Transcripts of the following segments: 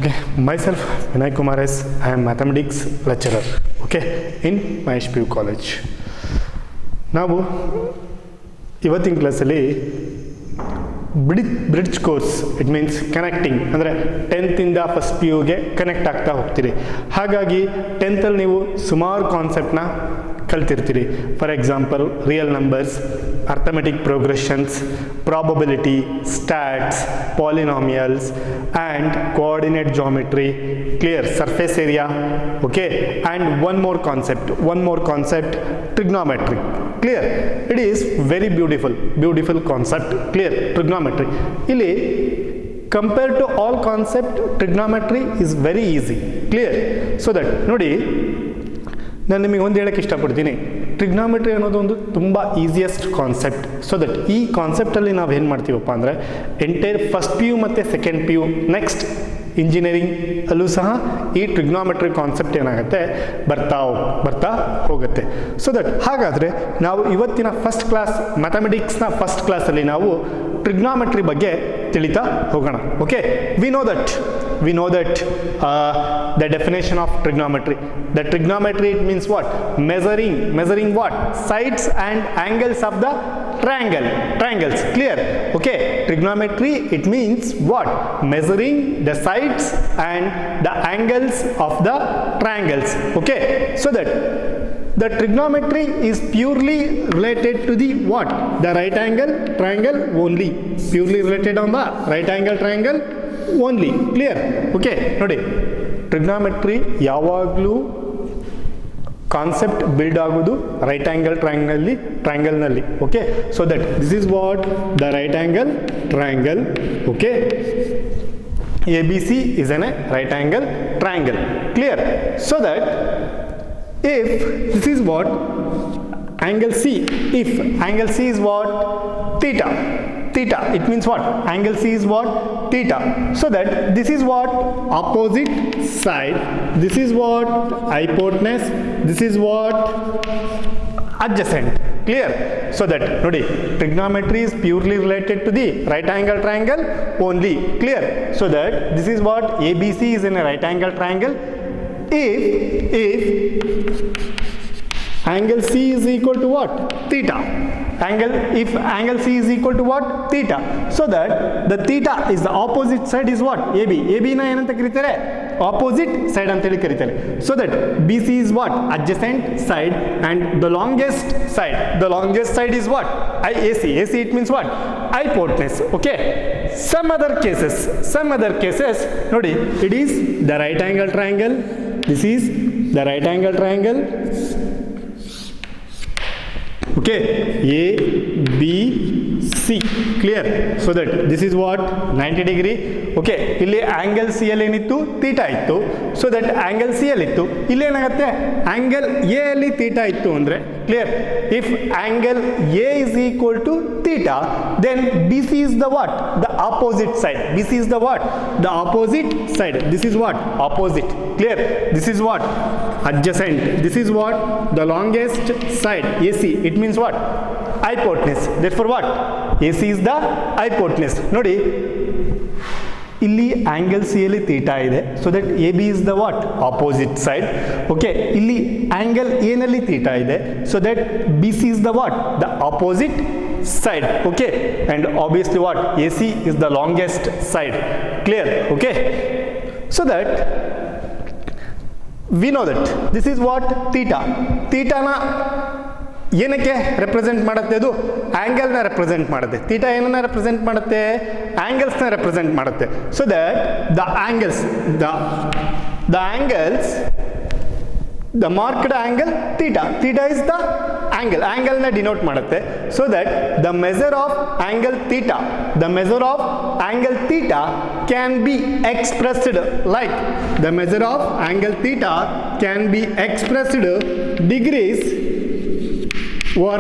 Okay, myself Vinay Kumar S. I am mathematics lecturer. Okay, in Mahesh PU College. ನಾವು ಇವತ್ತಿನ ಕ್ಲಾಸಲ್ಲಿ bridge course, it means connecting, ಅಂದರೆ 10th ಇಂದ first P ಯುಗೆ connect ಆಗ್ತಾ ಹೋಗ್ತೀರಿ. ಹಾಗಾಗಿ 10th ಅಲ್ಲಿ ನೀವು ಸುಮಾರು ಕಾನ್ಸೆಪ್ಟ್ನ ಕಲ್ತಿರ್ತೀರಿ. For example real numbers, arithmetic progressions, probability, stats, polynomials and coordinate geometry, clear, surface area, okay, and one more concept trigonometry. Clear, it is very beautiful concept. Clear, trigonometry ಇಲ್ಲಿ compare to all concept trigonometry is very easy. Clear, so that ನೋಡಿ, ನಾನು ನಿಮಗೆ ಒಂದು ಹೇಳಕ್ಕೆ ಇಷ್ಟಪಡ್ತೀನಿ, trigonometry ಅನ್ನೋದು ಒಂದು ತುಂಬ ಈಸಿಯೆಸ್ಟ್ ಕಾನ್ಸೆಪ್ಟ್. ಸೊ ದಟ್ ಈ ಕಾನ್ಸೆಪ್ಟಲ್ಲಿ ನಾವು ಏನು ಮಾಡ್ತೀವಪ್ಪ ಅಂದರೆ ಎಂಟೈರ್ ಫಸ್ಟ್ ಪಿ ಯು ಮತ್ತು second P U, next engineering ಅಲ್ಲೂ ಸಹ ಈ ಟ್ರಿಗ್ನೋಮೆಟ್ರಿ ಕಾನ್ಸೆಪ್ಟ್ ಏನಾಗುತ್ತೆ ಬರ್ತಾ ಹೋಗುತ್ತೆ. ಸೊ ದಟ್ ಹಾಗಾದರೆ ನಾವು ಇವತ್ತಿನ ಫಸ್ಟ್ ಕ್ಲಾಸ್ ಮ್ಯಾಥಮೆಟಿಕ್ಸ್ನ ಫಸ್ಟ್ ಕ್ಲಾಸಲ್ಲಿ ನಾವು ಟ್ರಿಗ್ನೋಮೆಟ್ರಿ ಬಗ್ಗೆ ತಿಳಿತಾ ಹೋಗೋಣ. Okay, we know that the definition of trigonometry. The trigonometry, it means what? Measuring what? Sides and angles of the triangles. Clear? Okay, trigonometry, it means what? Measuring the sides and the angles of the triangles. Okay, so that the trigonometry is purely related to the what? The right angle triangle only. Purely related on the right angle triangle only. Clear? Okay, ನೋಡಿ, trigonometry ಯಾವಾಗಲೂ concept build ಆಗೋದು right angle ಟ್ರಯಾಂಗಲ್ನಲ್ಲಿ. Okay, so that this is what the right angle triangle. Okay, ABC is a right angle triangle. Clear? So that if this is what angle C, if angle C is what? Theta, it means what? Angle C is what? Theta. So that this is what? Opposite side. This is what? Hypotenuse. This is what? Adjacent. Clear? So that nodi, trigonometry is purely related to the right angle triangle only. Clear? So that this is what? ABC is in a right angle triangle. If angle C is equal to what? Theta. If angle C is equal to what? Theta. So that the theta is the opposite side is what? AB na ಏನಂತ ಕರೀತಾರೆ? Opposite side ಅಂತ ಹೇಳಿ ಕರೀತಾರೆ. So that BC is what? Adjacent side, and the longest side is what? AC it means what? Hypotenuse. Okay, some other cases ನೋಡಿ, it is the right angle triangle. This is the right angle triangle. Okay, ABC. Clear? So that this is what? 90 degree. Okay, ಇಲ್ಲಿ angle C ಅಲ್ಲಿ ಏನಿತ್ತು? Theta ಇತ್ತು. So that angle C ಅಲ್ಲಿ ಇತ್ತು. ಇಲ್ಲಿ ಏನಾಗುತ್ತೆ? Angle A ಅಲ್ಲಿ theta ಇತ್ತು ಅಂದರೆ, clear, if angle A is equal to theta, then B C is the what? The opposite side. BC is the what? The opposite side. This is what? Opposite. Clear? This is what? Adjacent. This is what? The longest side. AC. It means what? Hypotenuse. Therefore what? AC is the hypotenuse. ನೋಡಿ, ಇಲ್ಲಿ angle C ಅಲ್ಲಿ theta ಇದೆ. So that A B is the what? Opposite side. Okay, ಇಲ್ಲಿ angle A ನಲ್ಲಿ theta ಇದೆ. So that be C is the what? The opposite side. Okay, and obviously what? AC is the longest side. Clear? Okay, so that we know that this is what? Theta na ಏನಕ್ಕೆ represent ಮಾಡುತ್ತೆ? ಅದು ಆ್ಯಂಗಲ್ನ represent ಮಾಡುತ್ತೆ. Theta ಏನನ್ನ represent ಮಾಡುತ್ತೆ? ಆ್ಯಂಗಲ್ಸ್ನ represent ಮಾಡುತ್ತೆ. So that the angles, the marked angle theta is the angle na denote ಮಾಡುತ್ತೆ. So that the measure of angle theta can be expressed like, the measure of angle theta can be expressed degrees or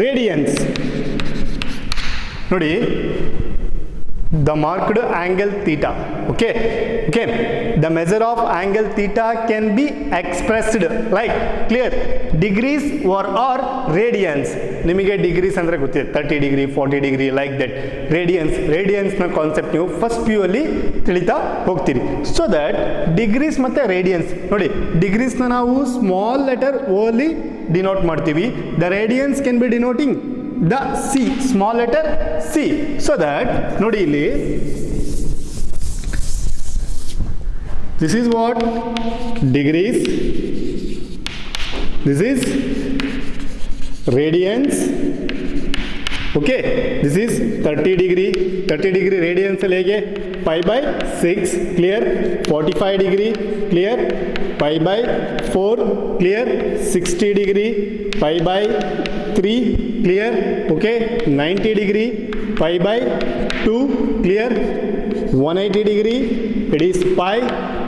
radians. ನೋಡಿ, the marked angle theta. Okay, the measure of angle theta can be expressed like, clear, degrees or radians. ನಿಮಗೆ degrees ಅಂದರೆ ಗೊತ್ತಿದೆ, 30 degree 40 degree like that. ರೇಡಿಯನ್ಸ್ನ concept ನೀವು first P U ಅಲ್ಲಿ ತಿಳಿತಾ ಹೋಗ್ತೀರಿ. So that degrees ಮತ್ತು ರೇಡಿಯನ್ಸ್ ನೋಡಿ, ಡಿಗ್ರೀಸ್ನ ನಾವು ಸ್ಮಾಲ್ ಲೆಟರ್ ಓ ಅಲ್ಲಿ ಡಿನೋಟ್ ಮಾಡ್ತೀವಿ. The radians can be denoting the C, small letter C. So that ನೋಡಿ ಇಲ್ಲಿ this is what degrees, this is radians. Okay, this is 30 degree radians ಅಲ್ಲಿ ಹೇಗೆ pi by 6 clear, 45 degree clear, pi by 4 clear, 60 degree pi by 3 clear. Okay, 90 degree pi by 2 clear, 180 degree it is pi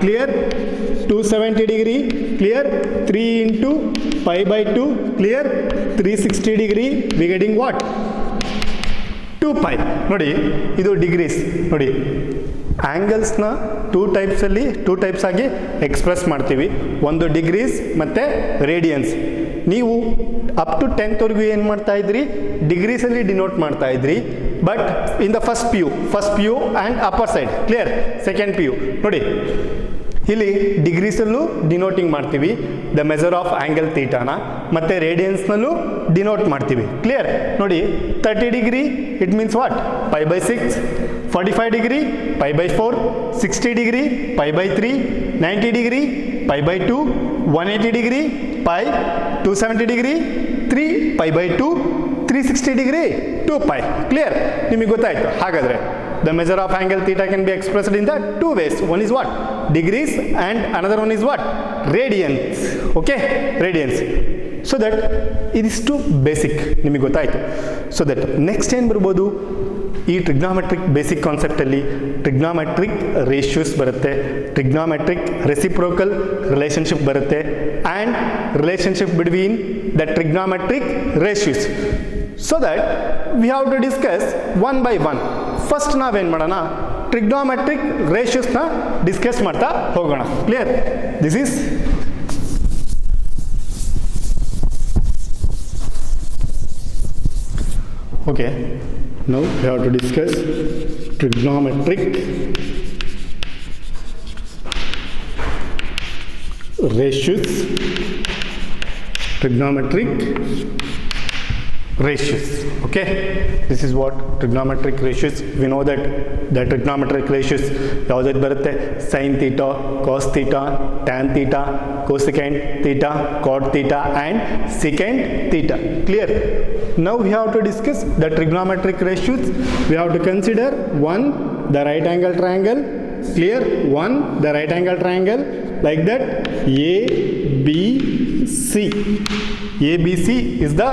clear, 270 degree clear, 3 into pi by 2 clear, 360 degree we getting what, 2 pi. ನೋಡಿ ಇದು degrees. ನೋಡಿ ಆ್ಯಂಗಲ್ಸ್ನ two types ಆಗಿ express ಮಾಡ್ತೀವಿ. ಒಂದು degrees ಮತ್ತು radiance. ನೀವು up to 10th ವರೆಗೂ ಏನು ಮಾಡ್ತಾ ಇದ್ರಿ, ಡಿಗ್ರೀಸಲ್ಲಿ ಡಿನೋಟ್ ಮಾಡ್ತಾ ಇದ್ರಿ. But in the first P you and upper side clear, second P U ನೋಡಿ ಇಲ್ಲಿ ಡಿಗ್ರೀಸಲ್ಲೂ ಡಿನೋಟಿಂಗ್ ಮಾಡ್ತೀವಿ ದ ಮೆಜರ್ ಆಫ್ ಆ್ಯಂಗಲ್ ಥೀಟಾನ, ಮತ್ತು ರೇಡಿಯನ್ಸ್ನಲ್ಲೂ ಡಿನೋಟ್ ಮಾಡ್ತೀವಿ. ಕ್ಲಿಯರ್ ನೋಡಿ 30 degree it means what, pi by 6, 45 degree pi by 4, 60 degree pi by 3, 90 degree pi by 2, 180 degree pi, 270 degree 3 pi by 2, 360 degree 2 pi. Clear, ನಿಮಗೆ ಗೊತ್ತಾಯಿತು. ಹಾಗಾದರೆ the measure of angle theta can be expressed in the two ways. One is what, degrees, and another one is what, radians. Okay, radians. So that ಇದಿಷ್ಟು basic ನಿಮಗೆ ಗೊತ್ತಾಯಿತು. So that next ಏನು ಬರ್ಬೋದು, ಈ trigonometric basic ಕಾನ್ಸೆಪ್ಟಲ್ಲಿ trigonometric ratios ಬರುತ್ತೆ, trigonometric reciprocal relationship ಬರುತ್ತೆ, and relationship between the trigonometric ratios. So that we have to discuss one by one. First ನಾವೇನು ಮಾಡೋಣ, ಟ್ರಿಗ್ನಾಮೆಟ್ರಿಕ್ ರೇಷಿಯೋಸ್ನ ಡಿಸ್ಕಸ್ ಮಾಡ್ತಾ ಹೋಗೋಣ. Clear, this is okay. Now we have to discuss trigonometric ratios. Okay, this is what trigonometric ratios. We know that the trigonometric ratios ಯಾವ್ದು ಬರುತ್ತೆ, sin theta, cos theta, tan theta, cosecant theta, cot theta, and secant theta. Clear? Now we have to discuss the trigonometric ratios. We have to consider one, the right angle triangle. Clear? One, the right angle triangle like that, ABC. ABC is the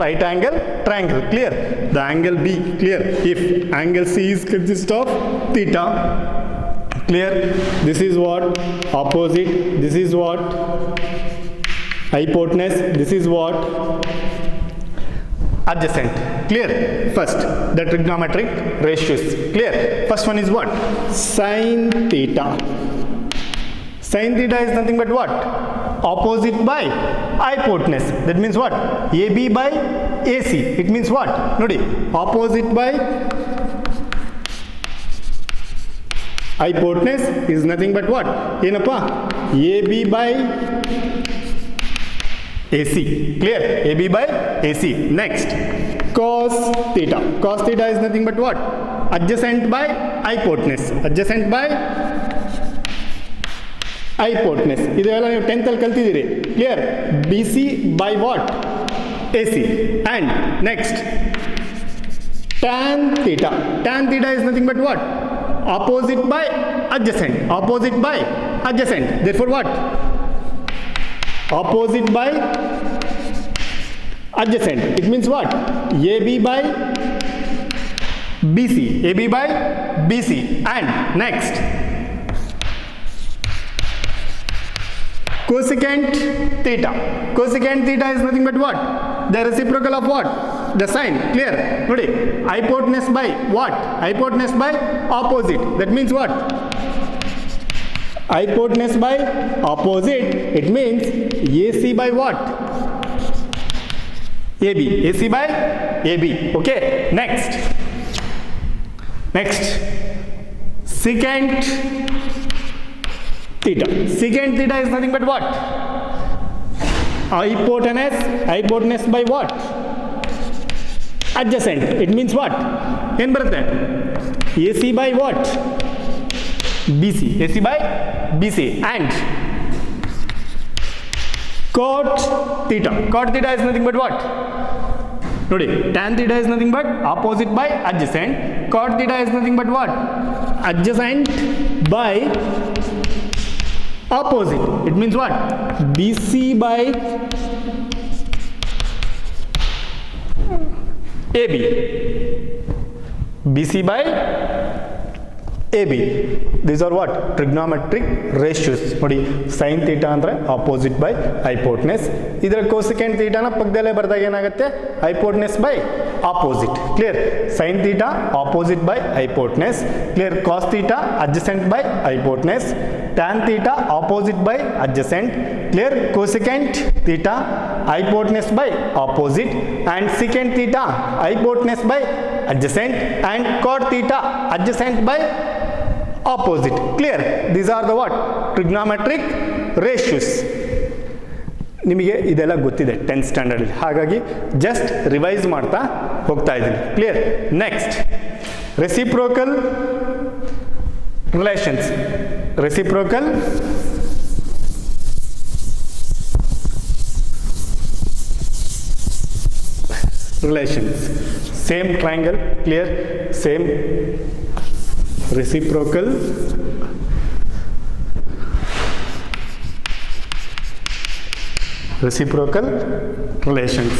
right angle triangle. Clear? The angle B. Clear? If angle C is consist of theta. Clear? This is what opposite. This is what hypotenuse. This is what adjacent. Clear? First, the trigonometric ratios. Clear? First one is what? Sin theta. Sin theta is nothing but what? Opposite by hypotenuse. That means what? AB by AC. It means what? Nodi. Opposite by hypotenuse is nothing but what? Yenappa? AB by AC. Clear? AB by AC. Next, cos theta. Cos theta is nothing but what? Adjacent by hypotenuse. Adjacent by hypotenuse. ಇದೆಲ್ಲ ನೀವು 10th ಅಲ್ಲಿ ಕಲ್ತಿದ್ದೀರಿ. Clear? BC by what? AC. And next, tan theta. Tan theta is nothing but what? Opposite by adjacent. Opposite by adjacent. Therefore what? Opposite by adjacent. It means what? AB by BC. AB by BC. And next, cosecant theta. Cosecant theta is nothing but what? The reciprocal of what? the sign. Clear? ನೋಡಿ hypotenuse by what? Hypotenuse by opposite. That means what? Hypotenuse by opposite. It means AC by what? AB. AC by AB. Okay. Next. Secant theta. Secant theta is nothing but what? Hypotenuse by what? Adjacent. It means what? ಏನು ಬರುತ್ತೆ? AC by what? BC. AC by BC. And cot theta. Cot theta is nothing but what? ನೋಡಿ, tan theta is nothing but opposite by adjacent. Cot theta is nothing but what? Adjacent by opposite. It means what? BC by AB. BC by AB. These are what? Trigonometric ratios. ನೋಡಿ, sin theta ಅಂದ್ರೆ opposite by hypotenuse. ಇದರ cosecant theta ನ ಪಕ್ಕದಲ್ಲೇ ಬರೆದಾಗ ಏನಾಗುತ್ತೆ? Hypotenuse by opposite. Clear? Sin theta opposite by hypotenuse. Clear? Cos theta adjacent by hypotenuse. Tan theta opposite by adjacent. Clear? Cosecant theta hypotenuse by opposite, and secant theta hypotenuse by adjacent, and cot theta adjacent by opposite. Clear? These are the what? Trigonometric ratios. ನಿಮಗೆ ಇದೆಲ್ಲ ಗೊತ್ತಿದೆ 10th standard ಅಲ್ಲಿ, ಹಾಗಾಗಿ just revise ಮಾಡ್ತಾ ಹೋಗ್ತಾ ಇದ್ದೀನಿ. Clear? Next, reciprocal relations. Reciprocal relations. Same triangle. Clear? Same reciprocal relations.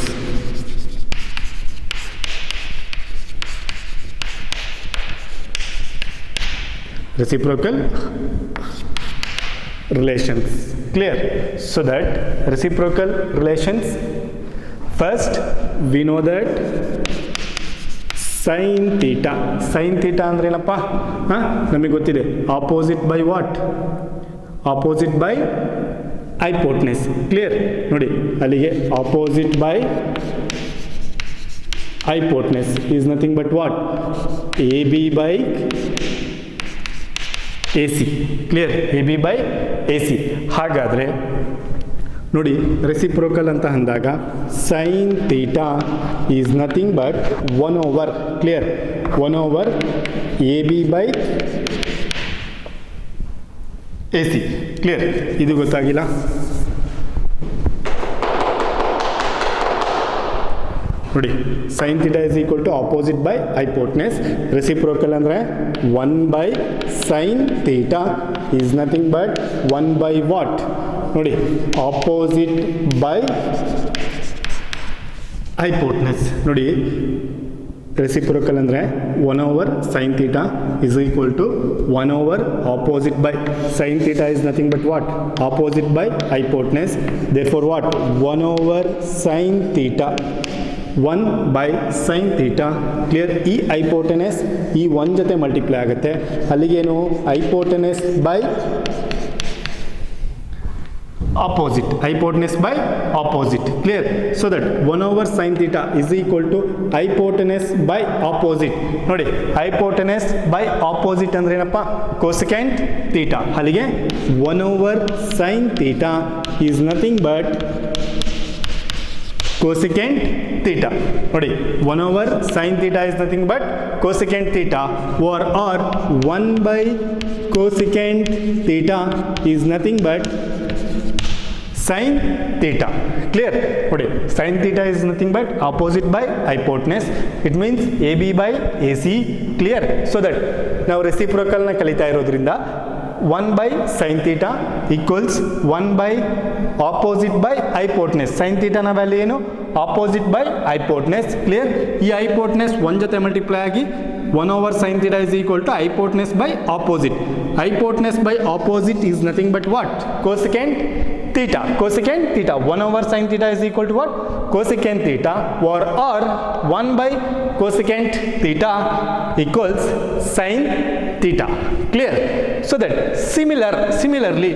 Reciprocal relations. Clear? So that reciprocal relations, first we know that sin theta. Sin theta ಅಂದ್ರೆ ಏನಪ್ಪ? ನಮಗೆ ಗೊತ್ತಿದೆ, opposite by what? Opposite by hypotenuse. Clear? ನೋಡಿ, ಅಲ್ಲಿಗೆ opposite by hypotenuse is nothing but what? AB by AC. Clear? AB by AC. ಹಾಗಾದರೆ ನೋಡಿ, reciprocal ಅಂತ ಅಂದಾಗ sin theta is nothing but 1 over, clear, 1 over AB by AC. Clear? ಇದು ಗೊತ್ತಾಗಿಲ್ಲ? ನೋಡಿ, sin theta is equal to opposite by hypotenuse. Reciprocal ಅಂದರೆ 1 by sin theta is nothing but 1 by what? ನೋಡಿ, opposite by hypotenuse. ನೋಡಿ, reciprocal ಅಂದರೆ 1 over sin theta is equal to 1 over opposite by sin theta is nothing but what? Opposite by hypotenuse. Therefore what? 1 over sin theta, 1 by sin theta. Clear? ಈ hypotenuse ಈ 1 ಜೊತೆ multiply ಆಗುತ್ತೆ, ಅಲ್ಲಿಗೇನು hypotenuse by opposite. Hypotenuse by opposite. Clear? So that 1 over sin theta is equal to hypotenuse by opposite. ನೋಡಿ, hypotenuse by opposite ಅಂದ್ರೆ ಏನಪ್ಪ? cosecant theta. ಅಲ್ಲಿಗೆ 1 over sin theta is nothing but cosecant theta. ನೋಡಿ, 1 over sin theta is nothing but cosecant theta, or 1 by cosecant theta is nothing but sin theta. Clear? ನೋಡಿ, sin theta is nothing but opposite by hypotenuse. It means AB by AC. Clear? So that ನಾವು reciprocal ನ ಕಲಿತಾ ಇರೋದ್ರಿಂದ 1 by sin theta equals 1 by opposite by hypotenuse. sin theta ನ value ಏನು? opposite by hypotenuse. Clear? ಈ hypotenuse 1 ಜೊತೆ multiply ಆಗಿ 1 over sin theta is equal to hypotenuse by opposite. Hypotenuse by opposite is nothing but what? Cosecant theta, cosecant theta. 1 over sin theta is equal to what? Cosecant theta, or 1 by cosecant theta equals sin theta. Clear? So that similarly,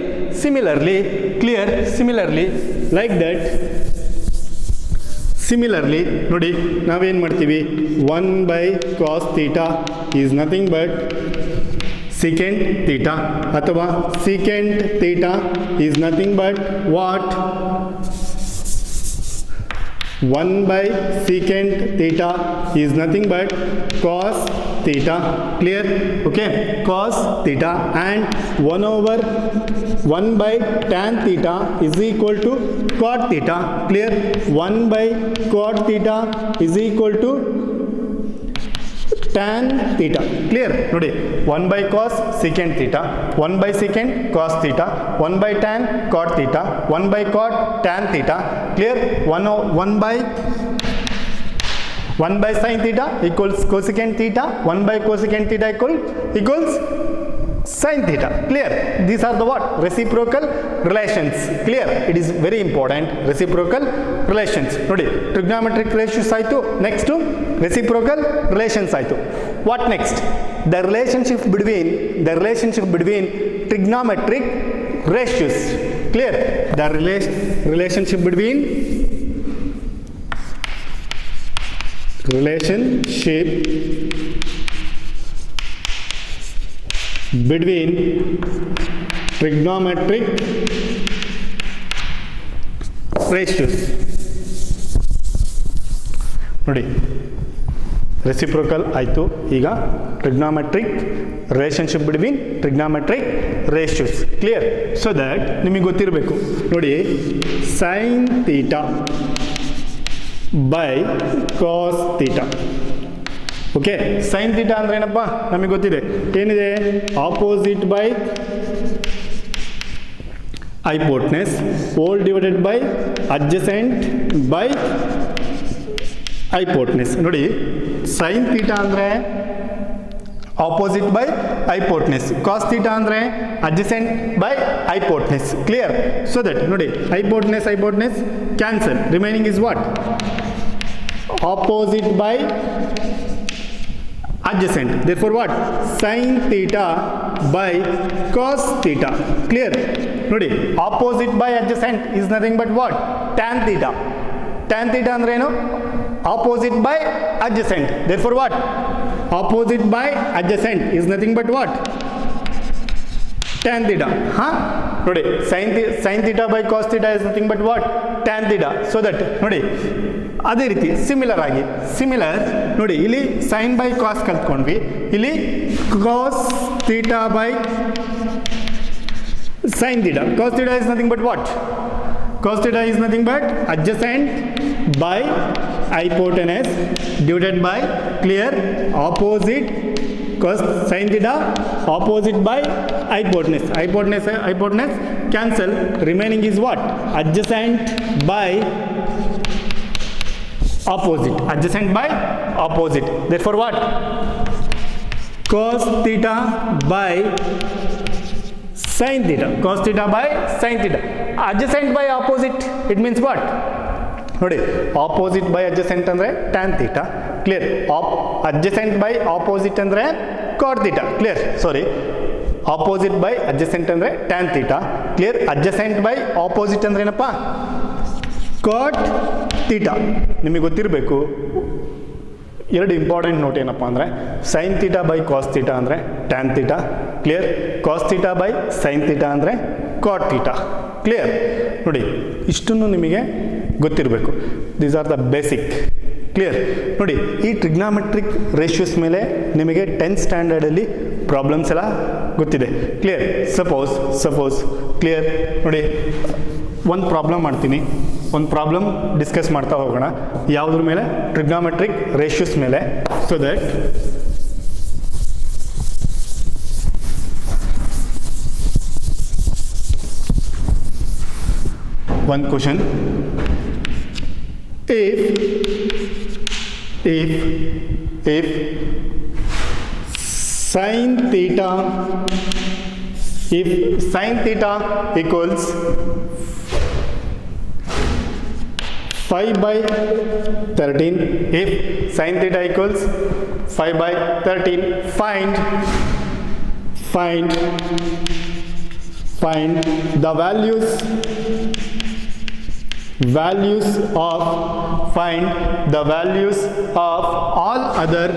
clear, similarly, like that. Similarly, ನೋಡಿ ನಾವೇನು ಮಾಡ್ತೀವಿ, 1 by cos theta is nothing but secant theta, ಅಥವಾ secant theta is nothing but what? 1 by secant theta is nothing but cos theta. Clear? Okay, cos theta, and 1 over 1 by tan theta is equal to cot theta. Clear? 1 by cot theta is equal to tan theta. Clear? ನೋಡಿ 1 by cos secant theta, 1 by secant cos theta, 1 by tan cot theta, 1 by cot tan theta. Clear? 1 by sin theta equals cosecant theta, 1 by cosecant theta equals sin theta. Clear? These are the what? Reciprocal relations. Clear? It is very important. Reciprocal relations. ನೋಡಿ trigonometric ratios ಆಯಿತು, next reciprocal relations ಆಯಿತು. What next? The relationship between trigonometric ratios. Clear? The relationship between trigonometric ratios. ನೋಡಿ reciprocal ಆಯಿತು, ಈಗ trigonometric relationship between trigonometric ratios. Clear? So that ನಿಮಗೆ ಗೊತ್ತಿರಬೇಕು. ನೋಡಿ sine theta by cos theta. Okay, sine theta ಅಂದ್ರೆ ಏನಪ್ಪ ನಮಗೆ ಗೊತ್ತಿದೆ, ಏನಿದೆ? Opposite by hypotenuse whole divided by adjacent by hypotenuse. ನೋಡಿ sin theta ಅಂದ್ರೆ opposite by hypotenuse, cos theta ಅಂದ್ರೆ adjacent by hypotenuse. Clear? So that ನೋಡಿ hypotenuse cancel, remaining is what? Opposite by adjacent. Therefore what? Sin theta by cos theta. Clear? ನೋಡಿ opposite by adjacent is nothing but what? Tan theta. Tan theta ಅಂದ್ರೆ ಏನು? Opposite by adjacent. Therefore what? Opposite by adjacent is nothing but what? Tan theta. ನೋಡಿ sin theta by cos theta is nothing but what? Tan theta. So that ನೋಡಿ ಅದೇ ರೀತಿ similar ನೋಡಿ ಇಲ್ಲಿ sin by cos ಕಲ್ತ್ಕೊಂಡ್ವಿ, ಇಲ್ಲಿ cos theta by sin theta. Cos theta is nothing but what? Cos theta is nothing but adjacent by hypotenuse divided by, clear, opposite. Cos sin theta opposite by hypotenuse. Hypotenuse cancel, remaining is what? Adjacent by opposite. Adjacent by opposite. Therefore what? Cos theta by sin theta. Cos theta by sin theta. Adjacent by opposite, it means what? ನೋಡಿ opposite by adjacent ಅಂದರೆ tan theta. Clear? Adjacent by opposite ಅಂದರೆ cot theta. Clear? Sorry, opposite by adjacent ಅಂದರೆ tan theta. Clear? Adjacent by opposite ಅಂದ್ರೆ ಏನಪ್ಪ? Cot theta. ನಿಮಗೆ ಗೊತ್ತಿರಬೇಕು. ಎರಡು important note ಏನಪ್ಪ ಅಂದರೆ sine theta by cos theta ಅಂದರೆ tan theta. Clear? Cos theta by sine theta ಅಂದರೆ ಕಾಟ್ ಥೀಟಾ. ಕ್ಲಿಯರ್? ನೋಡಿ ಇಷ್ಟನ್ನು ನಿಮಗೆ ಗೊತ್ತಿರಬೇಕು. These are the basic. Clear? ನೋಡಿ ಈ ಟ್ರಿಗ್ನಾಮೆಟ್ರಿಕ್ ರೇಷಿಯೋಸ್ ಮೇಲೆ ನಿಮಗೆ 10th ಸ್ಟ್ಯಾಂಡರ್ಡಲ್ಲಿ ಪ್ರಾಬ್ಲಮ್ಸ್ ಎಲ್ಲ ಗೊತ್ತಿದೆ. ಕ್ಲಿಯರ್? Suppose clear? ನೋಡಿ ಒಂದು ಪ್ರಾಬ್ಲಮ್ ಮಾಡ್ತೀನಿ, ಒಂದು ಪ್ರಾಬ್ಲಮ್ ಡಿಸ್ಕಸ್ ಮಾಡ್ತಾ ಹೋಗೋಣ. ಯಾವುದ್ರ ಮೇಲೆ? ಟ್ರಿಗ್ನಾಮೆಟ್ರಿಕ್ ರೇಷಿಯೋಸ್ ಮೇಲೆ. So that one question. If sin theta equals 5 by 13. If sin theta equals 5 by 13, find the values of all other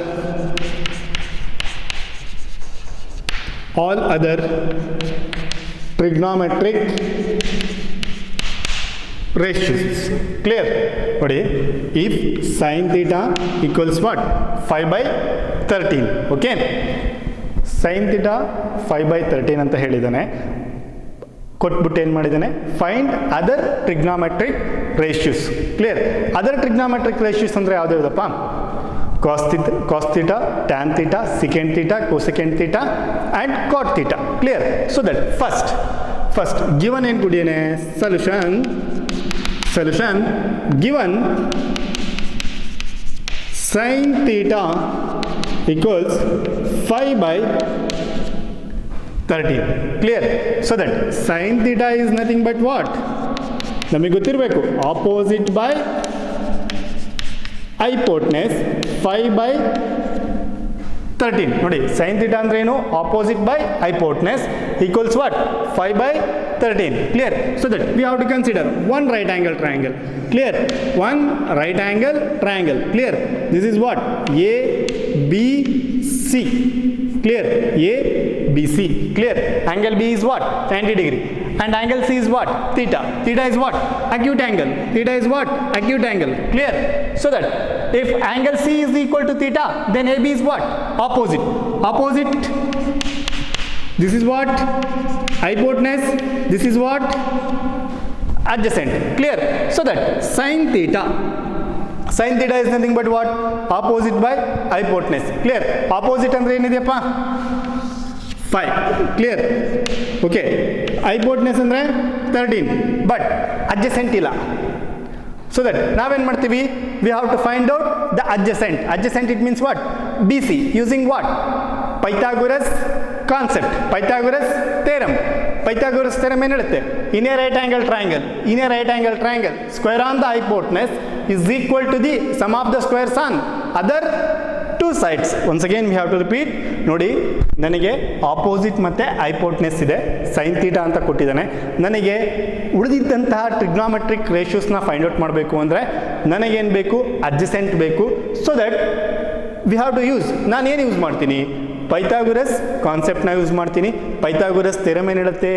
trigonometric ratios. Clear? Nodi, if sin theta equals what? 5 by 13. Okay? Sin theta 5 by 13 ಅಂತ ಹೇಳಿದಾನೆ. ಕೊಟ್ಬಿಟ್ಟು ಏನು ಮಾಡಿದ್ದಾನೆ? Find other trigonometric ratios. Clear? Other trigonometric ratios ಅಂದರೆ ಯಾವ್ದು ಇದಪ್ಪ? Cos theta, tan theta, secant theta, cosecant theta and cot theta. Clear? So that first given ಏನು ಕೊಡಿಯೇನೆ? Solution given sin theta equals 5 by 13. Clear? So that sin theta is nothing but what? ನಮಗೆ ಗೊತ್ತಿರಬೇಕು, opposite by hypotenuse 5 by 13. ನೋಡಿ, sin theta ಅಂದ್ರೆ ಏನು? opposite by hypotenuse equals what? 5 by 13. Clear? So that we have to consider one right angle triangle. Clear? One right angle triangle. Clear? This is what? ABC. Clear? ABC. Clear? Angle B is what? 90 degree. And angle C is what? Theta. Theta is what? Acute angle. Theta is what? Acute angle. Clear? So that if angle C is equal to theta, then AB is what? Opposite. This is what? Hypotenuse. This is what? Adjacent. Clear? So that sin theta is nothing but what? Opposite by hypotenuse. Clear? Opposite andre enidiyappa? 5. Clear? Okay. Hypotenuse andre 13. But adjacent illa. So that ನಾವೇನು ಮಾಡ್ತೀವಿ? We have to find out the adjacent. Adjacent it means what? BC. Using what? Pythagoras concept. Pythagoras theorem. Pythagoras theorem ಏನು ಹೇಳುತ್ತೆ? In a right angle triangle, square on the hypotenuse is equal to the sum of the squares on other two sides. Once again we have to repeat. ನೋಡಿ, ನನಗೆ opposite ಮತ್ತು hypotenuse ಇದೆ, sin theta ಅಂತ ಕೊಟ್ಟಿದ್ದಾನೆ. ನನಗೆ ಉಳಿದಿದ್ದಂತಹ trigonometric ರೇಷಿಯೋಸ್ನ find out ಮಾಡಬೇಕು ಅಂದರೆ ನನಗೇನು ಬೇಕು? ಅಡ್ಜಸೆಂಟ್ ಬೇಕು. So that we have to use, ನಾನೇನು ಯೂಸ್ ಮಾಡ್ತೀನಿ? ಪೈಥಾಗೋರಸ್ ಕಾನ್ಸೆಪ್ಟ್ನ ಯೂಸ್ ಮಾಡ್ತೀನಿ. ಪೈಥಾಗೋರಸ್ ಥಿಯರಮ್ ಏನು ಹೇಳುತ್ತೆ?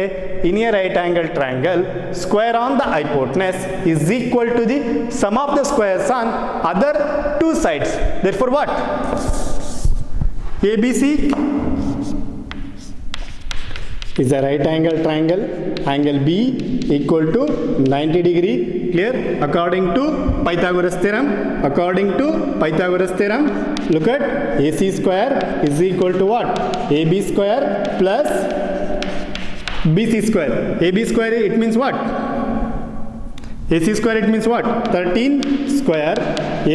In a right angle triangle square on the hypotenuse is equal to the sum of the squares on other two sides. Therefore what? ABC is a right angle triangle. Angle B equal to 90 degree. Clear? According to Pythagoras theorem. Look at AC square is equal to what? AB square plus BC square. AB square it means what? AC square it means what? 13 square.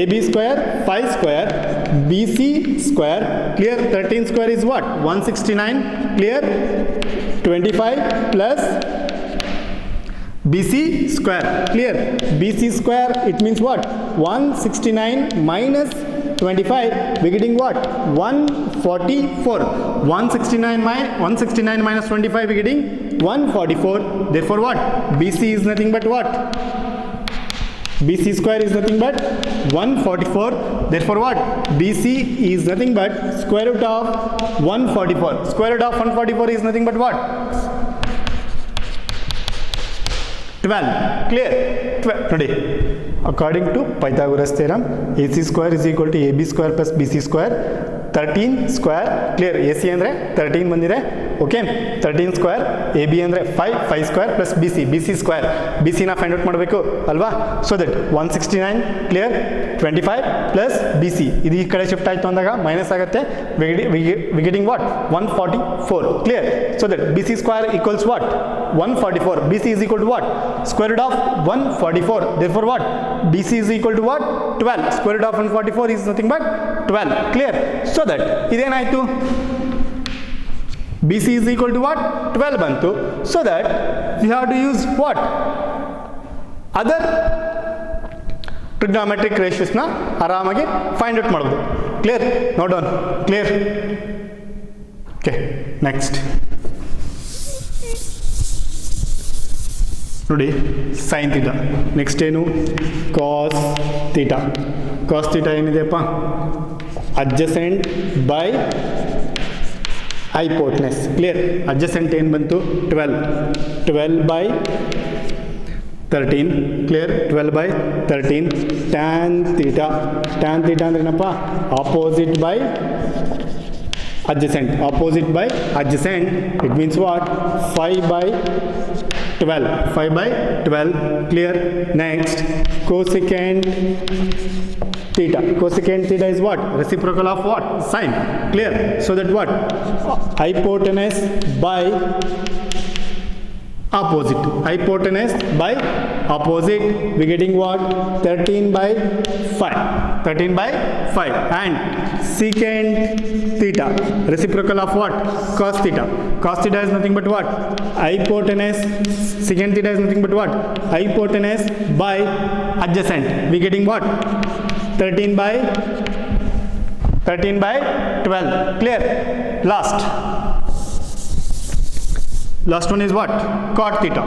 AB square 5 square. BC square. Clear? 13 square is what? 169. Clear? 25 plus BC square. Clear? BC square it means what? 169 minus 25, we getting what? 144. 169 minus 25, we getting 144. Therefore what? BC is nothing but what? BC square is nothing but 144. Therefore what? BC is nothing but square root of 144. Square root of 144 is nothing but what? 12. Clear? 12. Today, according to Pythagoras theorem, AC square is equal to AB square plus BC square. 13 square. Clear? AC andre 13 ಬಂದಿದೆ. Okay, 13 square, AB ಅಂದರೆ 5 square plus BC square. BCನ find out ಮಾಡಬೇಕು ಅಲ್ವಾ? So that 169 clear, 25 plus BC ಇದು ಈ ಕಡೆ shift ಆಯಿತು ಅಂದಾಗ ಮೈನಸ್ ಆಗುತ್ತೆ. We getting what? 144 clear. So that BC square equals what? 144. BC is equal to what? Square root of 144. Therefore what? BC is equal to what? 12. Square root of 144 is nothing but 12. Clear? So that ಇದೇನಾಯಿತು? BC is equal to what? 12 bantu. So that we have to use what? Other trigonometric ರೇಷಿಯೋಸ್ನ ಆರಾಮಾಗಿ find out ಮಾಡ್ಬೋದು. Clear? ನೋಡೋಣ. Clear? Okay, next ನೋಡಿ, sine theta. Next ಏನು? Cos theta. Cos theta ಏನಿದೆಯಪ್ಪ? Adjacent by hypotenuse. Clear? Adjacent ಏನು ಬಂತು? 12 by 13. Clear? 12 by 13. Tan theta. Tan theta ಅಂದ್ರೆ ಏನಪ್ಪ? Opposite by adjacent. Opposite by adjacent, it means what? 5 by 12. 5 by 12. Clear? Next, cosecant theta. Cosecant theta is what? Reciprocal of what? Sine. Clear? So that what? Hypotenuse by opposite. Hypotenuse by opposite, we getting what? 13 by 5. 13 by 5. And secant theta, reciprocal of what? Cos theta. Cos theta is nothing but what? Hypotenuse. Secant theta is nothing but what? Hypotenuse by adjacent, we getting what? 13 by 12. Clear? Last one is what? Cot theta.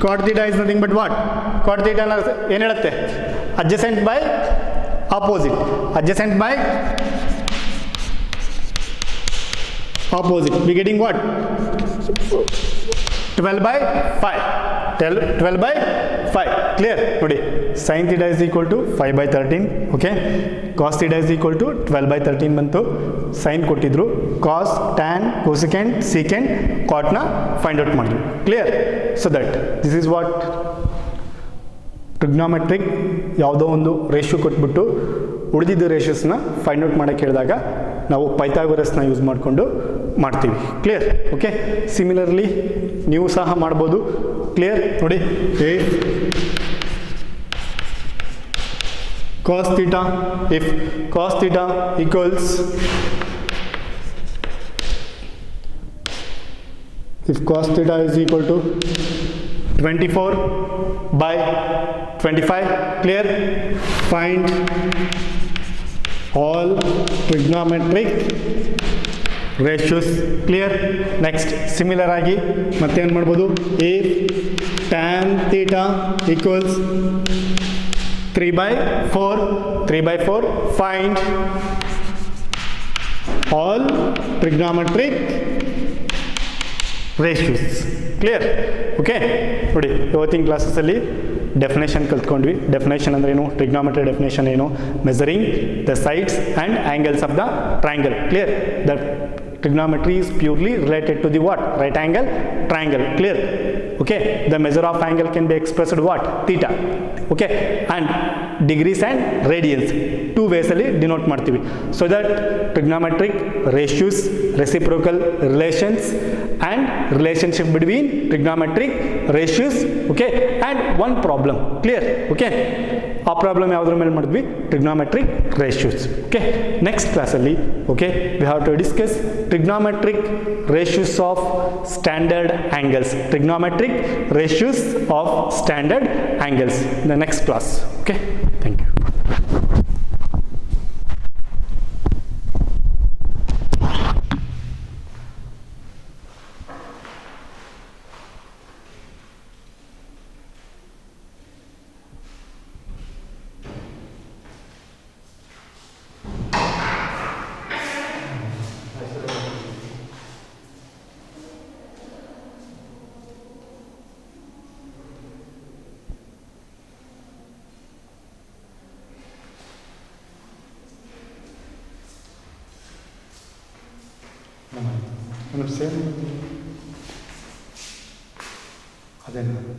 Cot theta is nothing but what? Cot theta ಏನು ಹೇಳುತ್ತೆ? Adjacent by opposite. Adjacent by opposite. We getting what? 12 by 5. 12 by 5. Clear? ನೋಡಿ, sin theta is equal to 5 by 13. Okay? Cos theta is equal to 12 by 13 ಬಂತು. Sin ಕೊಟ್ಟಿದ್ರು. Cos, tan, cosecant, secant, cot ನ find out ಮಾಡಿದ್ವಿ. Clear? So that this is what trigonometric ಯಾವುದೋ ಒಂದು ratio ಕೊಟ್ಬಿಟ್ಟು ಉಳಿದಿದ್ದ ರೇಷಿಯೋಸ್ನ find out ಮಾಡೋಕ್ಕೆ ಹೇಳಿದಾಗ ನಾವು ಪೈಥಾಗೋರಸ್ನ ಯೂಸ್ ಮಾಡಿಕೊಂಡು ಮಾಡ್ತೀವಿ. ಕ್ಲಿಯರ್? ಓಕೆ, ಸಿಮಿಲರ್ಲಿ ನೀವು ಸಹ ಮಾಡ್ಬೋದು. ಕ್ಲಿಯರ್? ನೋಡಿ, cos theta, if cos theta equals, if cos theta is equal to 24 by 25, clear? Find all trigonometric ratios. Clear? Next, similar ಆಗಿ ಮತ್ತೆ ಏನು ಮಾಡ್ಬೋದು? If tan theta equals 3 by 4, find all trigonometric ratios. Clear? Okay, ನೋಡಿ, ಇವತ್ತಿನ ಕ್ಲಾಸಸ್ಸಲ್ಲಿ definition ಕಲ್ತ್ಕೊಂಡ್ವಿ. Definition ಅಂದ್ರೆ ಏನು? Trigonometry definition ಏನು? Measuring the sides and angles of the triangle. Clear? The trigonometry is purely related to the what? Right angle triangle. Clear? Okay, the measure of angle can be expressed what? Theta. Okay, and degrees and radians, two ways ಅಲ್ಲಿ denote ಮಾಡ್ತೀವಿ. So that trigonometric ratios, reciprocal relations and relationship between trigonometric ratios. Okay, and one problem. Clear? Okay, ಆ problem ಯಾವುದ್ರ ಮೇಲೆ ಮಾಡಿದ್ವಿ? Trigonometric ratios. Okay, next ಕ್ಲಾಸಲ್ಲಿ okay we have to discuss trigonometric ratios of standard angles. Trigonometric ratios of standard angles in the next class. Okay, thank you. Same ಅದೇನು